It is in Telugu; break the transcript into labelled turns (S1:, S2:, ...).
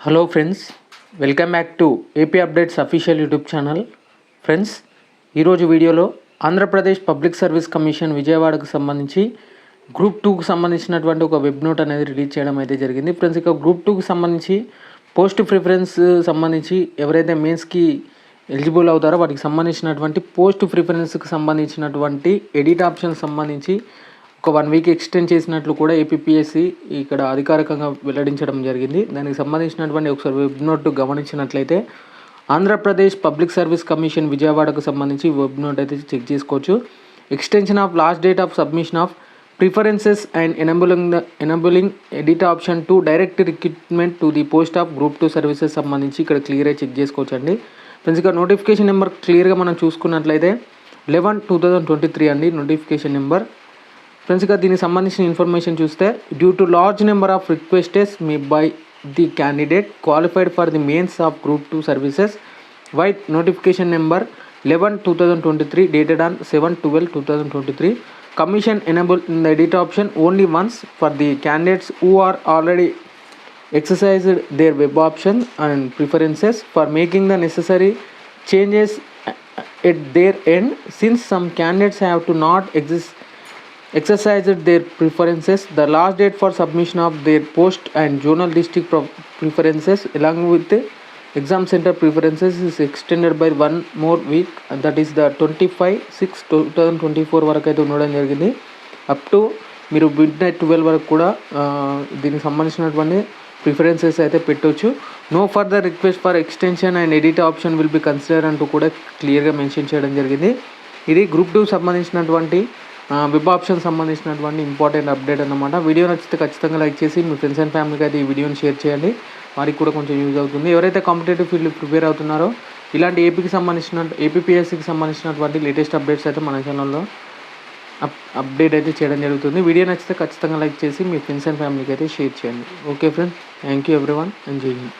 S1: Hello friends, welcome back to AP updates official YouTube channel. Friends, ఈరోజు వీడియోలో ఆంధ్రప్రదేశ్ పబ్లిక్ సర్వీస్ కమిషన్ విజయవాడకు సంబంధించి గ్రూప్ 2కు సంబంధించినటువంటి ఒక వెబ్ నోట్ అనేది రిలీజ్ చేయడం అయితే జరిగింది. ఫ్రెండ్స్, ఇక గ్రూప్ 2కి సంబంధించి పోస్ట్ ప్రిఫరెన్స్ సంబంధించి ఎవరైతే మెయిన్స్కి ఎలిజిబుల్ అవుతారో వాటికి సంబంధించినటువంటి పోస్ట్ ప్రిఫరెన్స్కి సంబంధించినటువంటి ఎడిట్ ఆప్షన్ సంబంధించి ఒక 1 వీక్ ఎక్స్టెండ్ చేసినట్లు కూడా ఏపీపీఎస్సీ ఇక్కడ అధికారికంగా వెల్లడించడం జరిగింది. దానికి సంబంధించినటువంటి ఒకసారి వెబ్ నోట్ గమనించినట్లయితే ఆంధ్రప్రదేశ్ పబ్లిక్ సర్వీస్ కమిషన్ విజయవాడకు సంబంధించి వెబ్ నోట్ అయితే చెక్ చేసుకోవచ్చు. Extension of last date of submission of preferences and enabling edit option to direct recruitment to the post of group 2 services సంబంధించి ఇక్కడ క్లియర్గా చెక్ చేసుకోవచ్చు అండి. ఫ్రెండ్స్, ఇక నోటిఫికేషన్ నెంబర్ క్లియర్గా మనం చూసుకున్నట్లయితే 11/2023 అండి నోటిఫికేషన్ నెంబర్. ఫ్రెండ్స్, ఇక దీనికి సంబంధించిన ఇన్ఫర్మేషన్ చూస్తే due to large number of రిక్వెస్టెస్ May by the candidate qualified for the mains of group 2 services white notification number 11/2023 dated on 7/12/2023 commission enable in the edit option only once for the candidates who are already exercised their web option and preferences for making the necessary changes at their end. Since some candidates have to not exercised their preferences, the last date for submission of their post and zonal district preferences along with the exam center preferences is extended by 1 more week, and that is the 25/6/2024 వరకు అయితే ఉండడం జరిగింది. అప్ టు మీరు midnight 12 వరకు కూడా దీనికి సంబంధించినటువంటి ప్రిఫరెన్సెస్ అయితే పెట్టవచ్చు. No further request for extension and edit option will be consider అంటూ కూడా క్లియర్గా మెన్షన్ చేయడం జరిగింది. ఇది గ్రూప్ 2 సంబంధించినటువంటి వెబ్ ఆప్షన్ సంబంధించినటువంటి ఇంపార్టెంట్ అప్డేట్ అన్నమాట. వీడియో నచ్చితే ఖచ్చితంగా లైక్ చేసి మీ ఫ్రెండ్స్ అండ్ ఫ్యామిలీకి అయితే ఈ వీడియోని షేర్ చేయండి. వారికి కూడా కొంచెం యూజ్ అవుతుంది. ఎవరైతే కాంపిటేటివ్ ఫీల్డ్ ప్రిపేర్ అవుతున్నారో ఇలాంటి ఏపీపీఎస్సీకి సంబంధించినటువంటి లేటెస్ట్ అప్డేట్స్ అయితే మన ఛానల్లో అప్డేట్ అయితే చేయడం జరుగుతుంది. వీడియో నచ్చితే ఖచ్చితంగా లైక్ చేసి మీ ఫ్రెండ్స్ అండ్ ఫ్యామిలీకి అయితే షేర్ చేయండి. Okay friends, thank you everyone and జై హింద్.